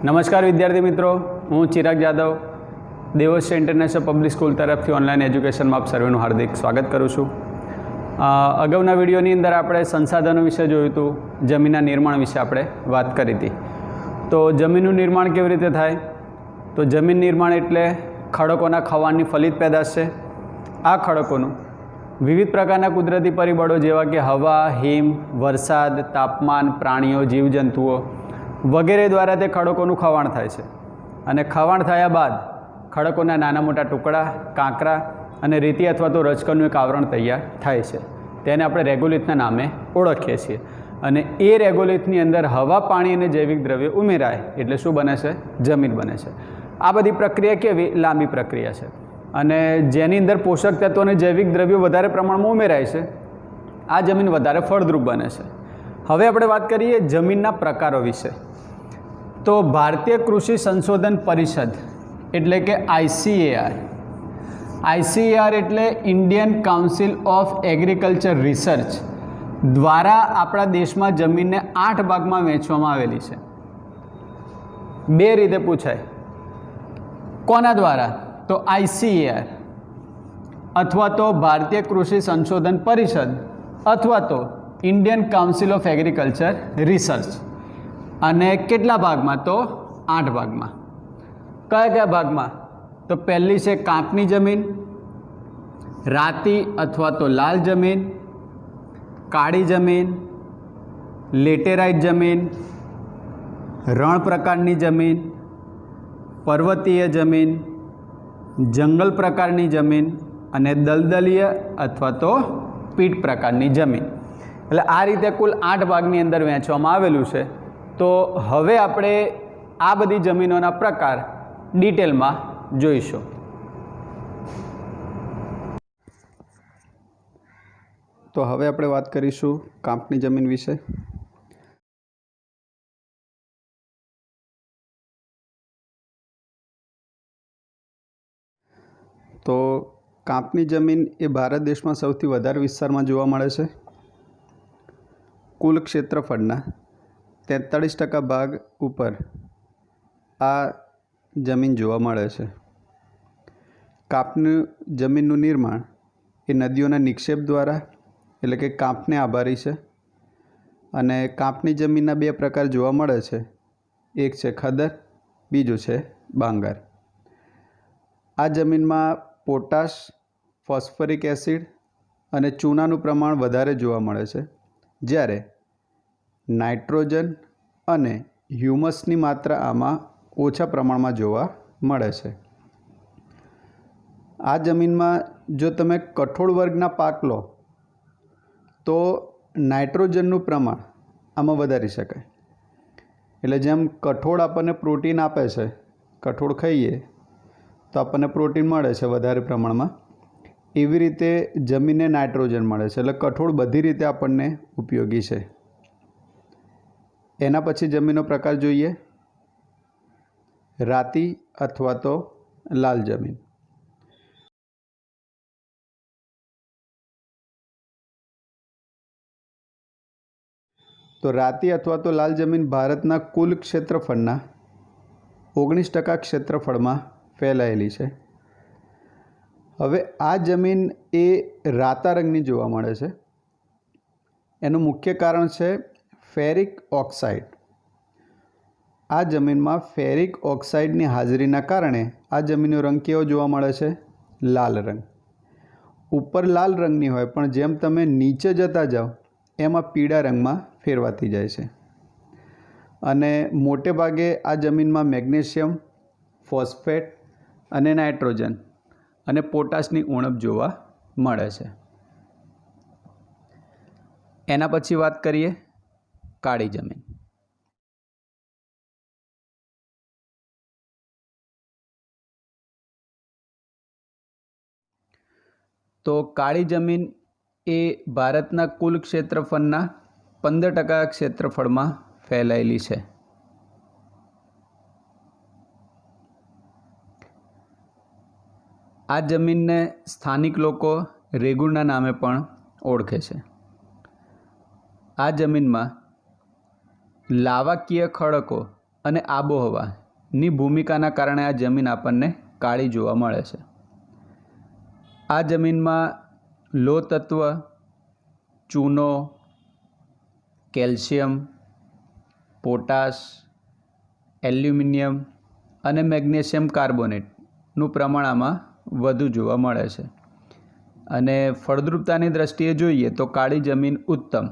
નમસ્કાર વિદ્યાર્થી મિત્રો, હું Chirag Jadav Devasya international public school તરફથી ઓનલાઈન એજ્યુકેશનમાં આપ સર્વેનું હાર્દિક સ્વાગત કરું છું. અગાઉના વિડીયોની અંદર આપણે સંસાધનો વિશે જોયું હતું, જમીનના નિર્માણ વિશે આપણે વાત કરી હતી. તો જમીનનું નિર્માણ કેવી રીતે થાય? તો જમીન નિર્માણ એટલે ખડકોના ખવાનની ફલિત પેદાશ છે. આ ખડકોનું વિવિધ પ્રકારના કુદરતી પરિબળો જેવા કે હવા, હિમ, વરસાદ, તાપમાન, પ્રાણીઓ, જીવજંતુઓ વગેરે દ્વારા તે ખડકોનું ખવાણ થાય છે. અને ખવાણ થયા બાદ ખડકોના નાના મોટા ટુકડા, કાંકરા અને રેતી અથવા તો રજકણનું એક આવરણ તૈયાર થાય છે. તેને આપણે રેગોલિથના નામે ઓળખીએ છીએ. અને એ રેગોલિથની અંદર હવા, પાણી અને જૈવિક દ્રવ્ય ઉમેરાય એટલે શું બને છે? જમીન બને છે. આ બધી પ્રક્રિયા કેવી? લાંબી પ્રક્રિયા છે. અને જેની અંદર પોષક તત્વો અને જૈવિક દ્રવ્યો વધારે પ્રમાણમાં ઉમેરાય છે, આ જમીન વધારે ફળદ્રુપ બને છે. હવે આપણે વાત કરીએ જમીનના પ્રકારો વિશે. તો ભારતીય કૃષિ સંશોધન પરિષદ એટલે કે આઈસીએઆર એટલે Indian council of agriculture research દ્વારા આપણા દેશમાં જમીનને 8 ભાગમાં વહેંચવામાં આવેલી છે. બે રીતે પૂછાય. કોના દ્વારા? તો આઈસીએઆર અથવા તો ભારતીય કૃષિ સંશોધન પરિષદ અથવા તો Indian council of agriculture research. અને કેટલા ભાગમાં? તો 8 ભાગમાં. કયા કયા ભાગમાં? તો પહેલી છે કાંપની જમીન, રાતી અથવા તો લાલ જમીન, કાળી જમીન, લેટેરાઇટ જમીન, રણ પ્રકારની જમીન, પર્વતીય જમીન, જંગલ પ્રકારની જમીન અને દલદલીય અથવા તો પીટ પ્રકારની જમીન. એટલે આ રીતે કુલ 8 ભાગની અંદર વહેંચવામાં આવેલું છે. તો હવે આપણે આ બધી જમીનોના પ્રકાર ડિટેલમાં જોઈશું. તો હવે આપણે વાત કરીશું કાંપની જમીન વિશે. તો કાંપની જમીન એ ભારત દેશમાં સૌથી વધારે વિસ્તારમાં જોવા મળે છે. કુલ ક્ષેત્રફળના 43% ભાગ ઉપર આ જમીન જોવા મળે છે. કાંપની જમીનનું નિર્માણ એ નદીઓના નિક્ષેપ દ્વારા એટલે કે કાંપને આભારી છે. અને કાંપની જમીનના 2 પ્રકાર જોવા મળે છે. એક છે ખદર, બીજું છે બાંગાર. આ જમીનમાં પોટાશ, ફોસ્ફરિક એસિડ અને ચૂનાનું પ્રમાણ વધારે જોવા મળે છે, જ્યારે નાઇટ્રોજન અને હ્યુમસની માત્રા આમાં ઓછા પ્રમાણમાં જોવા મળે છે. આ જમીનમાં જો તમે કઠોળ વર્ગના પાક લો તો નાઇટ્રોજનનું પ્રમાણ આમાં વધારી શકાય. એટલે જેમ કઠોળ આપણને પ્રોટીન આપે છે, કઠોળ ખાઈએ તો આપણને પ્રોટીન મળે છે વધારે પ્રમાણમાં, એવી રીતે જમીનને નાઇટ્રોજન મળે છે. એટલે કઠોળ બધી રીતે આપણને ઉપયોગી છે. એના પછી જમીનનો પ્રકાર જોઈએ, રાતી અથવા તો લાલ જમીન. તો રાતી અથવા તો લાલ જમીન ભારતના કુલ ક્ષેત્રફળના 19% ક્ષેત્રફળમાં ફેલાયેલી છે. હવે આ જમીન એ રાતા રંગની જોવા મળે છે. એનું મુખ્ય કારણ છે ફેરિક ઓક્સાઇડ. આ જમીનમાં ફેરિક ઓક્સાઇડની હાજરીના કારણે આ જમીનનો રંગ કેવો જોવા મળે છે? લાલ રંગ. ઉપર લાલ રંગની હોય પણ જેમ તમે નીચે જતા જાઓ એમાં પીળા રંગમાં ફેરવાતી જાય છે. અને મોટે ભાગે આ જમીનમાં મેગ્નેશિયમ, ફોસ્ફેટ અને નાઇટ્રોજન અને પોટાશની ઉણપ જોવા મળે છે. એના પછી વાત કરીએ કાળી જમીન. તો કાળી જમીન એ ભારતના કુલ ક્ષેત્રફળના 15% ક્ષેત્રફળમાં ફેલાયેલી છે. આ જમીનને સ્થાનિક લોકો રેગુરના નામે પણ ઓળખે છે. આ જમીનમાં લાવાકીય ખડકો અને આબોહવાની ભૂમિકાના કારણે આ જમીન આપણને કાળી જોવા મળે છે. આ જમીનમાં લોહ તત્વ, ચૂનો, કેલ્શિયમ, પોટાશ, એલ્યુમિનિયમ અને મેગ્નેશિયમ કાર્બોનેટનું પ્રમાણ આમાં વધુ જોવા મળે છે. અને ફળદ્રુપતાની દ્રષ્ટિએ જોઈએ તો કાળી જમીન ઉત્તમ.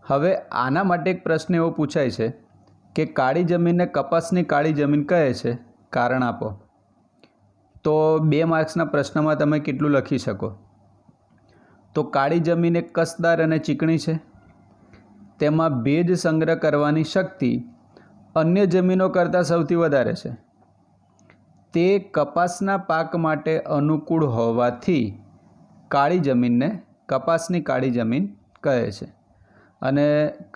હવે આના માટે એક પ્રશ્ન એવો પૂછાય છે કે કાળી જમીનને કપાસની કાળી જમીન કહે છે, કારણ આપો. તો 2 માર્ક્સના પ્રશ્નમાં તમે કેટલું લખી શકો? તો કાળી જમીન એક કસદાર અને ચીકણી છે. તેમાં ભેજ સંગ્રહ કરવાની શક્તિ અન્ય જમીનો કરતાં સૌથી વધારે છે. તે કપાસના પાક માટે અનુકૂળ હોવાથી કાળી જમીનને કપાસની કાળી જમીન કહે છે. અને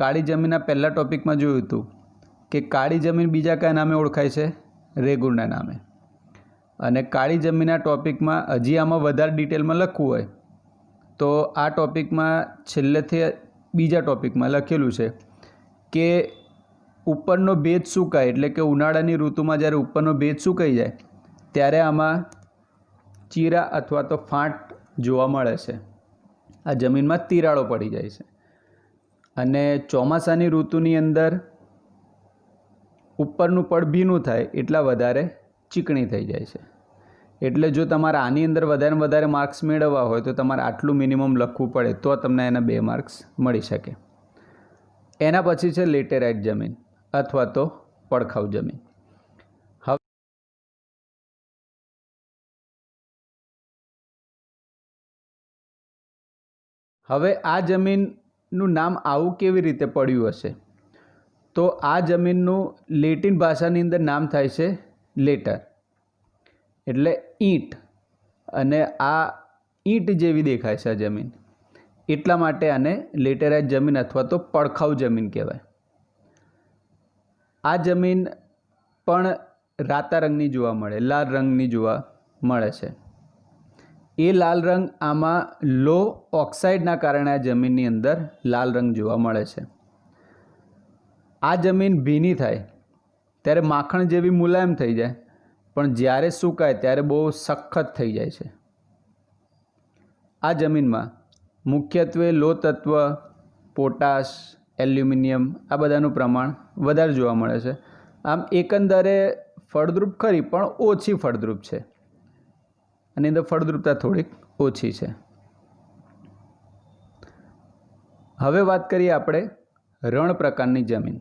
કાળી જમીનના પહેલા ટોપિકમાં જોયું હતું કે કાળી જમીન બીજા કયા નામે ઓળખાય છે? રેગુરના નામે. અને કાળી જમીનના ટોપિકમાં હજી આમાં વધારે ડિટેલમાં લખવું હોય તો આ ટોપિકમાં છેલ્લેથી બીજા ટોપિકમાં લખેલું છે કે ઉપરનો ભેજ સુકાય, એટલે કે ઉનાળાની ઋતુમાં જ્યારે ઉપરનો ભેજ સુકાઈ જાય ત્યારે આમાં ચીરા અથવા તો ફાંટ જોવા મળે છે. આ જમીનમાં તિરાડો પડી જાય છે. અને ચોમાસાની ઋતુની અંદર ઉપરનું પડ ભીનું થાય એટલા વધારે ચીકણી થઈ જાય છે. એટલે જો તમારે આની અંદર વધારે માર્ક્સ મેળવવા હોય તો તમારે આટલું મિનિમમ લખવું પડે તો તમને એના 2 માર્ક્સ મળી શકે. એના પછી છે લેટેરાઇટ જમીન અથવા તો પડખાઉ જમીન. હવે આ જમીનનું નામ આવું કેવી રીતે પડ્યું હશે? તો આ જમીનનું લેટિન ભાષાની અંદર નામ થાય છે લેટર, એટલે ઈંટ. અને આ ઈંટ જેવી દેખાય છે આ જમીન, એટલા માટે આને લેટેરાઇટ જમીન અથવા તો પડખાઉ જમીન કહેવાય. આ જમીન પણ રાતા રંગની જોવા મળે, લાલ રંગની જોવા મળે છે. એ લાલ રંગ આમાં લો ઓક્સાઇડના કારણે આ જમીનની અંદર લાલ રંગ જોવા મળે છે. આ જમીન ભીની થાય ત્યારે માખણ જેવી મુલાયમ થઈ જાય, પણ જ્યારે સુકાય ત્યારે બહુ સખત થઈ જાય છે. આ જમીનમાં મુખ્યત્વે લોહ તત્વ, પોટાશ, એલ્યુમિનિયમ આ બધાનું પ્રમાણ વધારે જોવા મળે છે. આમ એકંદરે ફળદ્રુપ ખરી પણ ઓછી ફળદ્રુપ છે. આની અંદર ફળદ્રુપતા થોડીક ઓછી છે. હવે વાત કરીએ આપણે રણ પ્રકારની જમીન.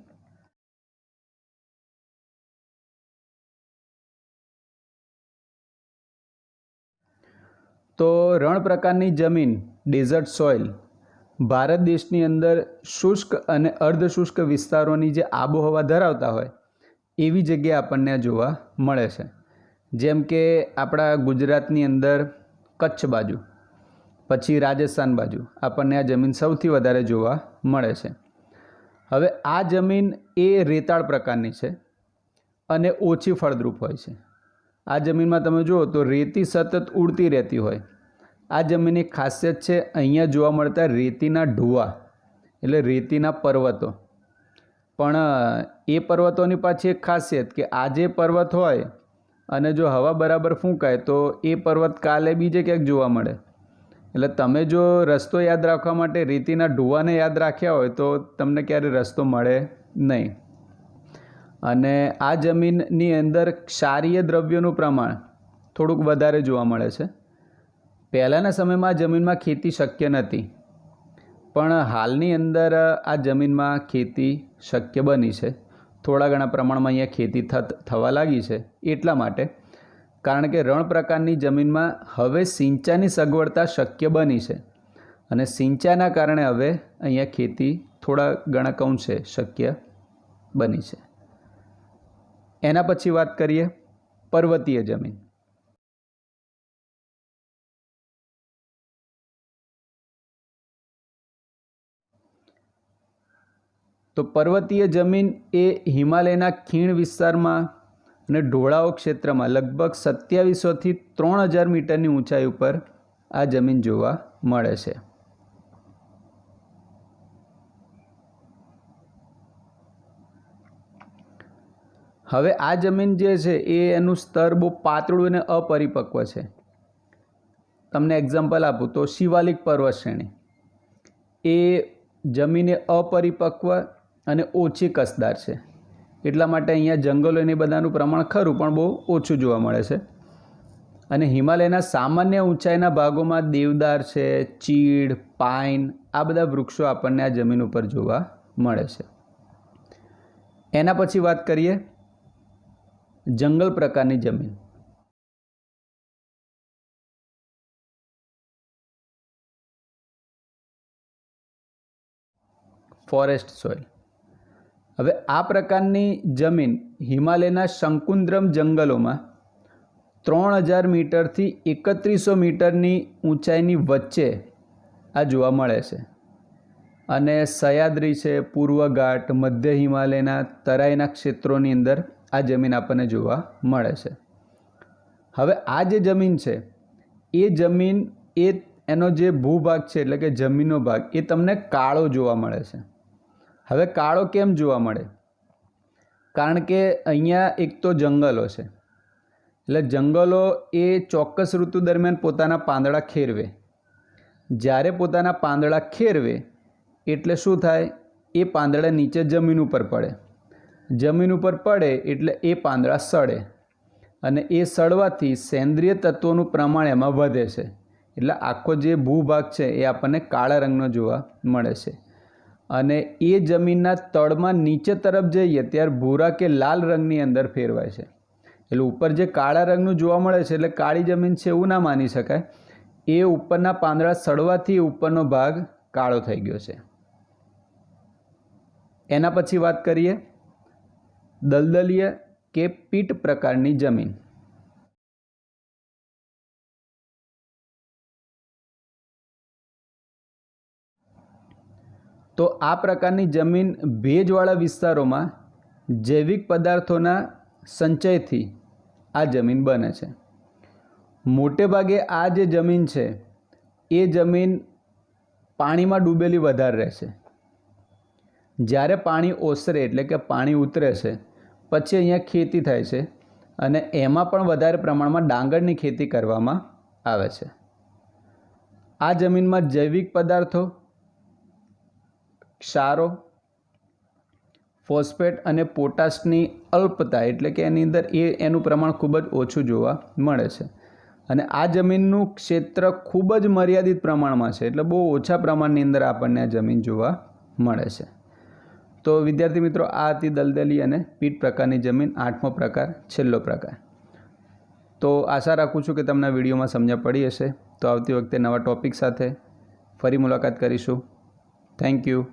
તો રણ પ્રકારની જમીન ડેઝર્ટ સોઇલ ભારત દેશની અંદર શુષ્ક અને અર્ધશુષ્ક વિસ્તારોની જે આબોહવા ધરાવતા હોય એવી જગ્યાએ આપણને જોવા મળે છે. જેમ કે આપણા ગુજરાતની અંદર કચ્છ બાજુ, પછી રાજસ્થાન બાજુ આપણને આ જમીન સૌથી વધારે જોવા મળે છે. હવે આ જમીન એ રેતાળ પ્રકારની છે અને ઓછી ફળદ્રુપ હોય છે. આ જમીનમાં તમે જુઓ તો રેતી સતત ઉડતી રહેતી હોય. આ જમીનની ખાસિયત છે અહીંયા જોવા મળતા રેતીના ઢૂવા, એટલે રેતીના પર્વતો. પણ એ પર્વતોની પાછી એક ખાસિયત કે આ જે પર્વત હોય અને જો હવા બરાબર ફૂંકાય તો એ પર્વત કાલે બીજે ક્યાંક જોવા મળે. એટલે તમે જો રસ્તો યાદ રાખવા માટે રેતીના ઢૂવાને યાદ રાખ્યા હોય તો તમને ક્યારે રસ્તો મળે નહીં. અને આ જમીનની અંદર ક્ષારીય દ્રવ્યોનું પ્રમાણ થોડુંક વધારે જોવા મળે છે. પહેલાંના સમયમાં આ જમીનમાં ખેતી શક્ય નહોતી, પણ હાલની અંદર આ જમીનમાં ખેતી શક્ય બની છે. થોડા ઘણા પ્રમાણમાં અહીંયા ખેતી થવા લાગી છે. એટલા માટે કારણ કે રણ પ્રકારની જમીનમાં હવે સિંચાઈની સગવડતા શક્ય બની છે અને સિંચાઈના કારણે હવે અહીંયા ખેતી થોડા ઘણા અંશે શક્ય બની છે. એના પછી વાત કરીએ પર્વતીય જમીન. તો પર્વતીય જમીન એ હિમાલયના ખીણ વિસ્તારમાં અને ઢોળાવ ક્ષેત્રમાં લગભગ 2700થી 3000 મીટરની ઊંચાઈ ઉપર આ જમીન જોવા મળે છે. હવે આ જમીન જે છે એ એનું સ્તર બહુ પાતળું અને અપરિપક્વ છે. તમને એક્ઝામ્પલ આપું તો શિવાલિક પર્વત શ્રેણી એ જમીન અપરિપક્વ અને ઓછી કસદાર છે, એટલા માટે અહીંયા જંગલો અને બધાનું પ્રમાણ ખરું પણ બહુ ઓછું જોવા મળે છે. અને હિમાલયના સામાન્ય ઊંચાઈના ભાગોમાં દેવદાર છે, ચીડ, પાઇન આ બધા વૃક્ષો આપણને આ જમીન ઉપર જોવા મળે છે. એના પછી વાત કરીએ જંગલ પ્રકારની જમીન. Forest soil. હવે આ પ્રકારની જમીન હિમાલયના શંકુદ્રમ જંગલોમાં 3000 મીટરથી 3100 મીટરની ઊંચાઈની વચ્ચે આ જોવા મળે છે. અને સહ્યાદ્રી છે, પૂર્વ ઘાટ, મધ્ય હિમાલયના તરાઈના ક્ષેત્રોની અંદર આ જમીન આપણને જોવા મળે છે. હવે આ જે જમીન છે એ જમીન એનો જે ભૂભાગ છે એટલે કે જમીનનો ભાગ એ તમને કાળો જોવા મળે છે. હવે કાળો કેમ જોવા મળે? કારણ કે અહીંયા એક તો જંગલો છે, એટલે જંગલો એ ચોક્કસ ઋતુ દરમિયાન પોતાના પાંદડા ખેરવે. જ્યારે પોતાના પાંદડા ખેરવે એટલે શું થાય? એ પાંદડા નીચે જમીન ઉપર પડે. જમીન ઉપર પડે એટલે એ પાંદડા સડે અને એ સડવાથી સેન્દ્રિય તત્વોનું પ્રમાણ એમાં વધે છે. એટલે આખો જે ભૂભાગ છે એ આપણને કાળા રંગનો જોવા મળે છે. અને એ જમીનના તળમાં નીચે તરફ જઈએ ત્યારે ભૂરા કે લાલ રંગની અંદર ફેરવાય છે. એટલે ઉપર જે કાળા રંગનું જોવા મળે છે એટલે કાળી જમીન છે એવું ના માની શકાય. એ ઉપરના પાંદડા સડવાથી ઉપરનો ભાગ કાળો થઈ ગયો છે. એના પછી વાત કરીએ દલદલીય કે પીટ પ્રકારની જમીન. તો આ પ્રકારની જમીન ભેજવાળા વિસ્તારોમાં જૈવિક પદાર્થોના સંચયથી આ જમીન બને છે. મોટે ભાગે આ જે જમીન છે એ જમીન પાણીમાં ડૂબેલી વધારે રહેશે. જ્યારે પાણી ઓસરે એટલે કે પાણી ઉતરે છે પછી અહીંયા ખેતી થાય છે અને એમાં પણ વધારે પ્રમાણમાં ડાંગરની ખેતી કરવામાં આવે છે. આ જમીનમાં જૈવિક પદાર્થો, ક્ષારો, ફોસ્ફેટ અને પોટાશની અલ્પતા એટલે કે એની અંદર એનું પ્રમાણ ખૂબ જ ઓછું જોવા મળે છે. અને આ જમીનનું ક્ષેત્ર ખૂબ જ મર્યાદિત પ્રમાણમાં છે, એટલે બહુ ઓછા પ્રમાણની અંદર આપણને આ જમીન જોવા મળે છે. તો વિદ્યાર્થી મિત્રો, આ હતી દલદલી અને પીટ પ્રકારની જમીન, 8મો પ્રકાર, છેલ્લો પ્રકાર. તો આશા રાખું છું કે તમને વિડીયોમાં સમજ પડી હશે. તો આવતી વખતે નવા ટૉપિક સાથે ફરી મુલાકાત કરીશું. Thank you.